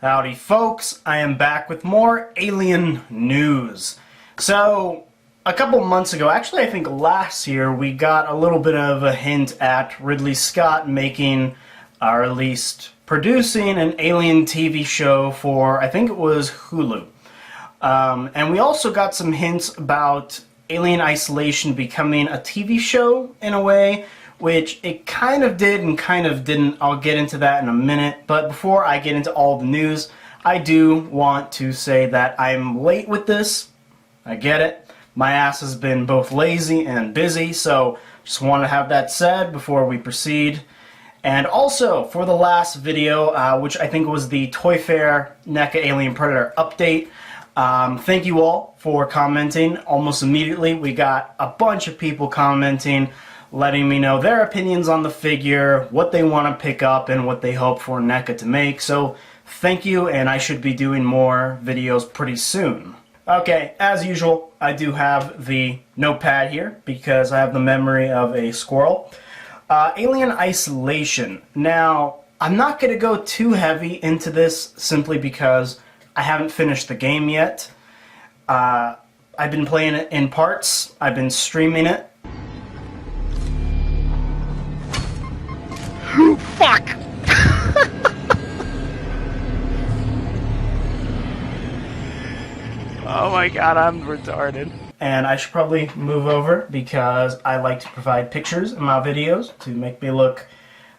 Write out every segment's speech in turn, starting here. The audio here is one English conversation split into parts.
Howdy folks, I am back with more Alien news. So, a couple months ago, actually I think last year, we got a little bit of a hint at Ridley Scott making, or at least producing, an Alien TV show for, I think it was Hulu. And we also got some hints about Alien Isolation becoming a TV show in a way, which it kind of did and kind of didn't. I'll get into that in a minute. But before I get into all the news, I do want to say that I'm late with this. I get it. My ass has been both lazy and busy, so just want to have that said before we proceed. And also, for the last video, which I think was the Toy Fair NECA Alien Predator update, thank you all for commenting. Almost immediately, we got a bunch of people commenting, letting me know their opinions on the figure, what they want to pick up, and what they hope for NECA to make. So, thank you, and I should be doing more videos pretty soon. Okay, as usual, I do have the notepad here, because I have the memory of a squirrel. Alien Isolation. Now, I'm not going to go too heavy into this, simply because I haven't finished the game yet. I've been playing it in parts, I've been streaming it. Fuck! Oh my god, I'm retarded. And I should probably move over because I like to provide pictures in my videos to make me look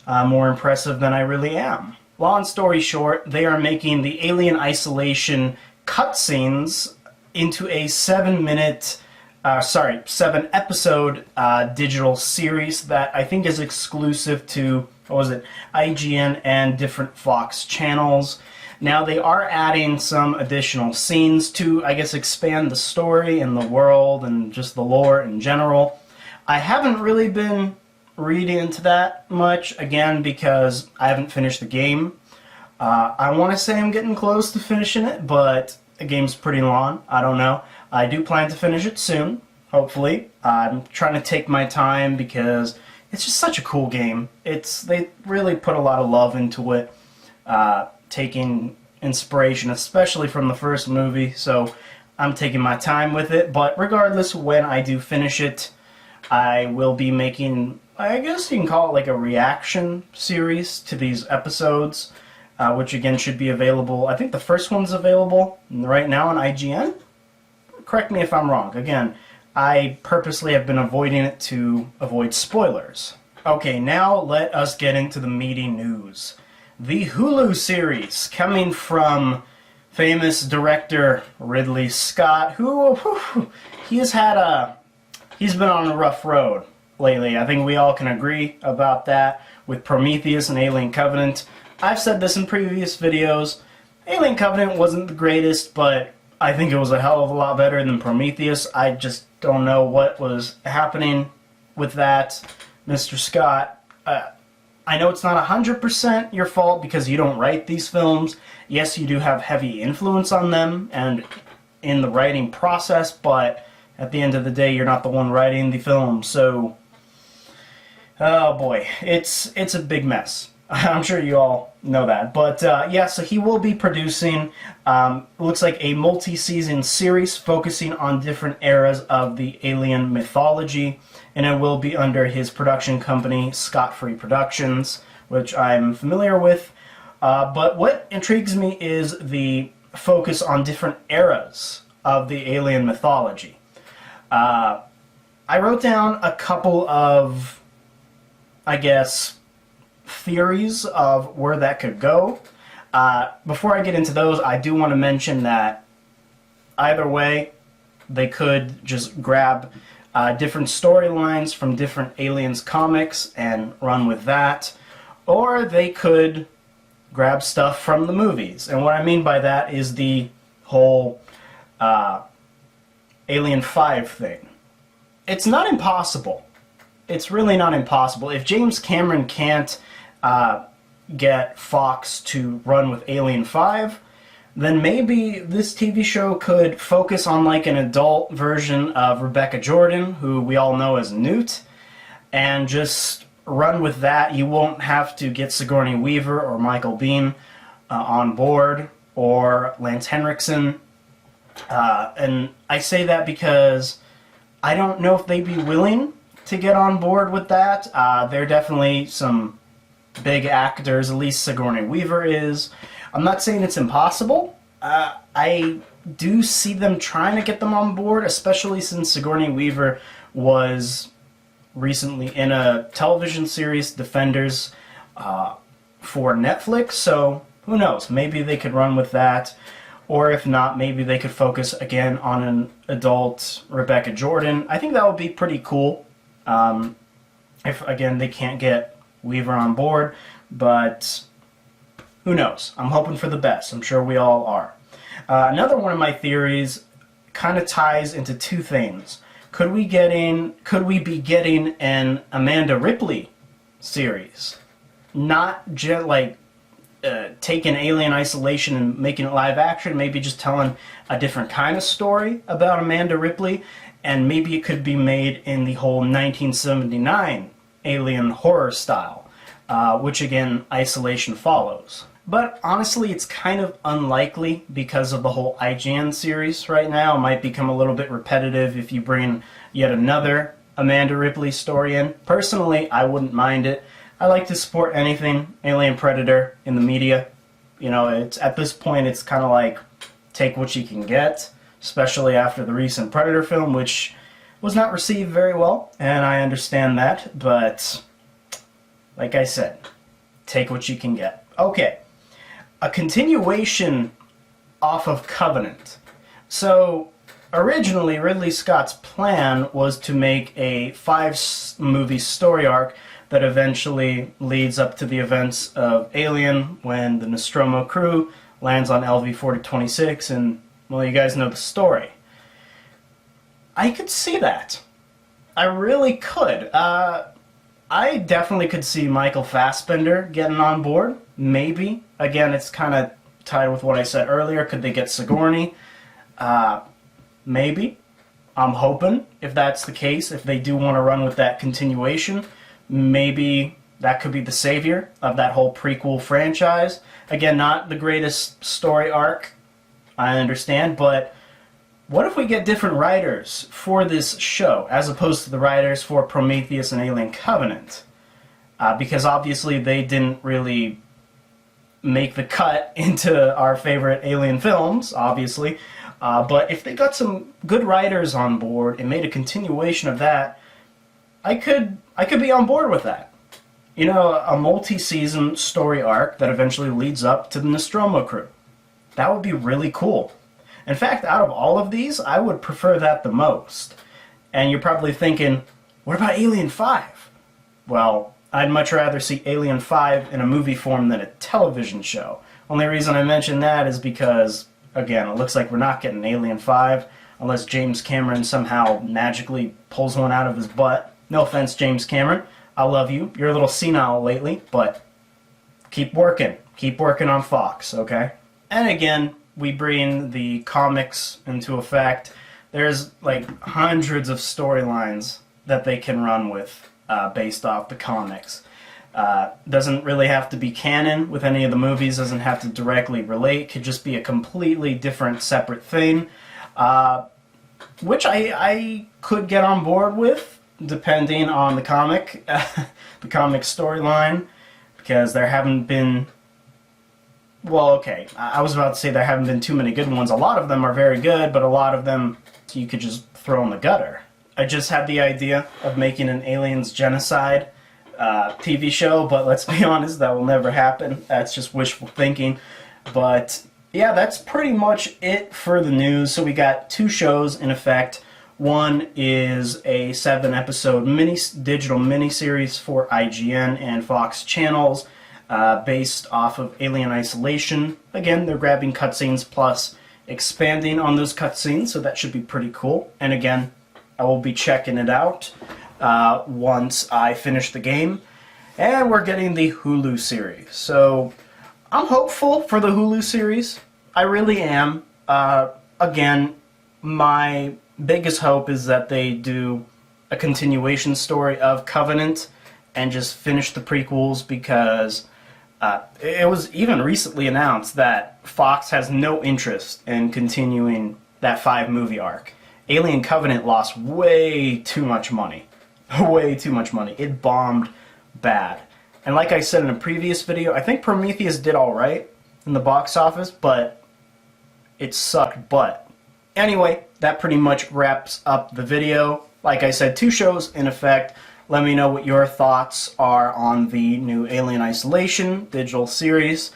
more impressive than I really am. Long story short, they are making the Alien Isolation cutscenes into a 7-episode digital series that I think is exclusive to, what was it, IGN and different Fox channels. Now they are adding some additional scenes to, I guess, expand the story and the world and just the lore in general. I haven't really been reading into that much, again, because I haven't finished the game. I want to say I'm getting close to finishing it, but the game's pretty long. I don't know. I do plan to finish it soon, hopefully. I'm trying to take my time because it's just such a cool game. They really put a lot of love into it, taking inspiration, especially from the first movie, so I'm taking my time with it. But regardless, when I do finish it, I will be making, I guess you can call it like a reaction series to these episodes, which again should be available. I think the first one's available right now on IGN. Correct me if I'm wrong. Again, I purposely have been avoiding it to avoid spoilers. Okay, now let us get into the meaty news. The Hulu series, coming from famous director Ridley Scott, who he's been on a rough road lately. I think we all can agree about that with Prometheus and Alien Covenant. I've said this in previous videos. Alien Covenant wasn't the greatest, but I think it was a hell of a lot better than Prometheus. I just don't know what was happening with that, Mr. Scott. I know it's not 100% your fault because you don't write these films. Yes, you do have heavy influence on them and in the writing process, but at the end of the day, you're not the one writing the film, so oh boy, it's a big mess. I'm sure you all know that. But yeah, so he will be producing, looks like a multi-season series focusing on different eras of the alien mythology, and it will be under his production company, Scott Free Productions, which I'm familiar with. But what intrigues me is the focus on different eras of the alien mythology. I wrote down a couple of, I guess, theories of where that could go. Before I get into those, I do want to mention that either way, they could just grab different storylines from different Aliens comics and run with that, or they could grab stuff from the movies. And what I mean by that is the whole Alien 5 thing. It's not impossible. It's really not impossible. If James Cameron can't get Fox to run with Alien 5, then maybe this TV show could focus on like an adult version of Rebecca Jordan, who we all know as Newt, and just run with that. You won't have to get Sigourney Weaver or Michael Biehn on board. or Lance Henriksen. And I say that because I don't know if they'd be willing to get on board with that. They're definitely some big actors, at least Sigourney Weaver is. I'm not saying it's impossible. I do see them trying to get them on board, especially since Sigourney Weaver was recently in a television series, Defenders, for Netflix. So who knows? Maybe they could run with that. Or if not, maybe they could focus again on an adult Rebecca Jordan. I think that would be pretty cool. If, again, they can't get Weaver on board. But who knows? I'm hoping for the best. I'm sure we all are. Another one of my theories kind of ties into two things. Could we be getting an Amanda Ripley series? Not just like taking Alien Isolation and making it live action, maybe just telling a different kind of story about Amanda Ripley, and maybe it could be made in the whole 1979 Alien horror style, which again, Isolation follows. But honestly, it's kind of unlikely because of the whole IGN series right now. It might become a little bit repetitive if you bring yet another Amanda Ripley story in. Personally, I wouldn't mind it. I like to support anything Alien Predator in the media. You know, it's at this point, it's kind of like take what you can get, especially after the recent Predator film, which was not received very well, and I understand that, but like I said, take what you can get. Okay. A continuation off of Covenant. So, originally, Ridley Scott's plan was to make a 5-movie story arc that eventually leads up to the events of Alien when the Nostromo crew lands on LV-4026, and, well, you guys know the story. I could see that. I really could. I definitely could see Michael Fassbender getting on board. Maybe. Again, it's kind of tied with what I said earlier. Could they get Sigourney? Maybe. I'm hoping, if that's the case, if they do want to run with that continuation, maybe that could be the savior of that whole prequel franchise. Again, not the greatest story arc, I understand, but what if we get different writers for this show, as opposed to the writers for Prometheus and Alien Covenant? Because obviously they didn't really make the cut into our favorite Alien films, obviously. But if they got some good writers on board and made a continuation of that, I could be on board with that. You know, a multi-season story arc that eventually leads up to the Nostromo crew. That would be really cool. In fact, out of all of these, I would prefer that the most. And you're probably thinking, what about Alien 5? Well, I'd much rather see Alien 5 in a movie form than a television show. Only reason I mention that is because, again, it looks like we're not getting Alien 5 unless James Cameron somehow magically pulls one out of his butt. No offense, James Cameron. I love you. You're a little senile lately, but keep working. Keep working on Fox, okay? And again, we bring the comics into effect. There's like hundreds of storylines that they can run with based off the comics. Doesn't really have to be canon with any of the movies, doesn't have to directly relate, could just be a completely different, separate thing, which I could get on board with, depending on the comic, the comic storyline, because there haven't been, well, okay, I was about to say there haven't been too many good ones. A lot of them are very good, but a lot of them you could just throw in the gutter. I just had the idea of making an Aliens Genocide TV show, but let's be honest, that will never happen. That's just wishful thinking. But yeah, that's pretty much it for the news. So we got 2 shows in effect. One is a 7-episode digital miniseries for IGN and Fox channels based off of Alien Isolation. Again, they're grabbing cutscenes plus expanding on those cutscenes, so that should be pretty cool. And again, I will be checking it out once I finish the game. And we're getting the Hulu series. So I'm hopeful for the Hulu series. I really am. Again, my biggest hope is that they do a continuation story of Covenant and just finish the prequels, because It was even recently announced that Fox has no interest in continuing that 5-movie arc. Alien Covenant lost way too much money. Way too much money. It bombed bad. And like I said in a previous video, I think Prometheus did alright in the box office, but it sucked butt. Anyway, that pretty much wraps up the video. Like I said, 2 shows in effect. Let me know what your thoughts are on the new Alien Isolation digital series.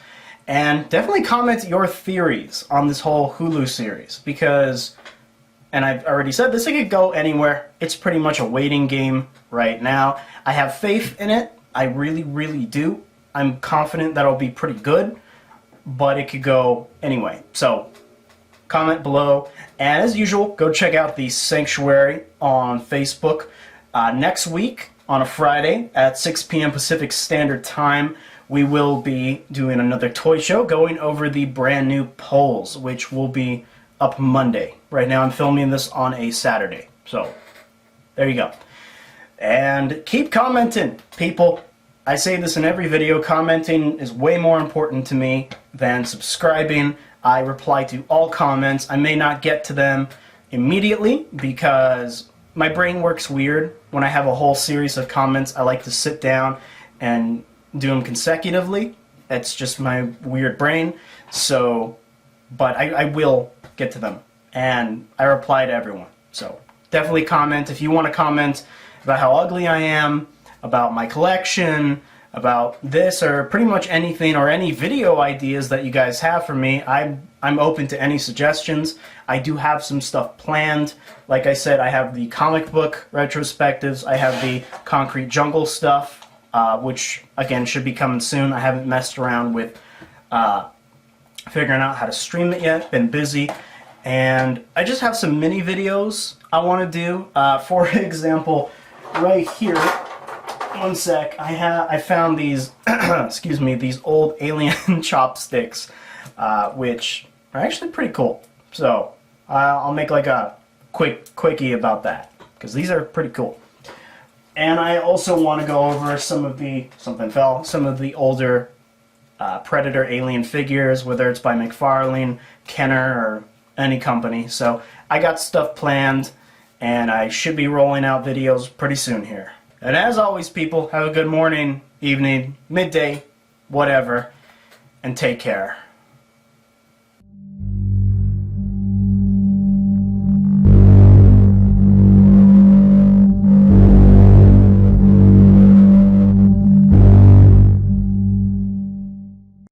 And definitely comment your theories on this whole Hulu series, because, and I've already said this, it could go anywhere. It's pretty much a waiting game right now. I have faith in it. I really, really do. I'm confident that it'll be pretty good, but it could go anyway. So, comment below. And as usual, go check out the Sanctuary on Facebook. Next week, on a Friday, at 6 p.m. Pacific Standard Time, we will be doing another toy show, going over the brand new polls, which will be up Monday. Right now I'm filming this on a Saturday. So, there you go. And keep commenting, people. I say this in every video, commenting is way more important to me than subscribing. I reply to all comments. I may not get to them immediately because my brain works weird. When I have a whole series of comments, I like to sit down and do them consecutively. It's just my weird brain. So, but I will get to them. And I reply to everyone. So, definitely comment. If you want to comment about how ugly I am, about my collection, about this, or pretty much anything, or any video ideas that you guys have for me, I'm open to any suggestions. I do have some stuff planned. Like I said, I have the comic book retrospectives, I have the Concrete Jungle stuff, which, again, should be coming soon. I haven't messed around with figuring out how to stream it yet, been busy. And I just have some mini videos I want to do. For example, right here, one sec, I found these, excuse me, these old alien chopsticks, which are actually pretty cool. So, I'll make like a quickie about that, because these are pretty cool. And I also want to go over some of the older Predator alien figures, whether it's by McFarlane, Kenner, or any company. So I got stuff planned, and I should be rolling out videos pretty soon here. And as always, people, have a good morning, evening, midday, whatever, and take care.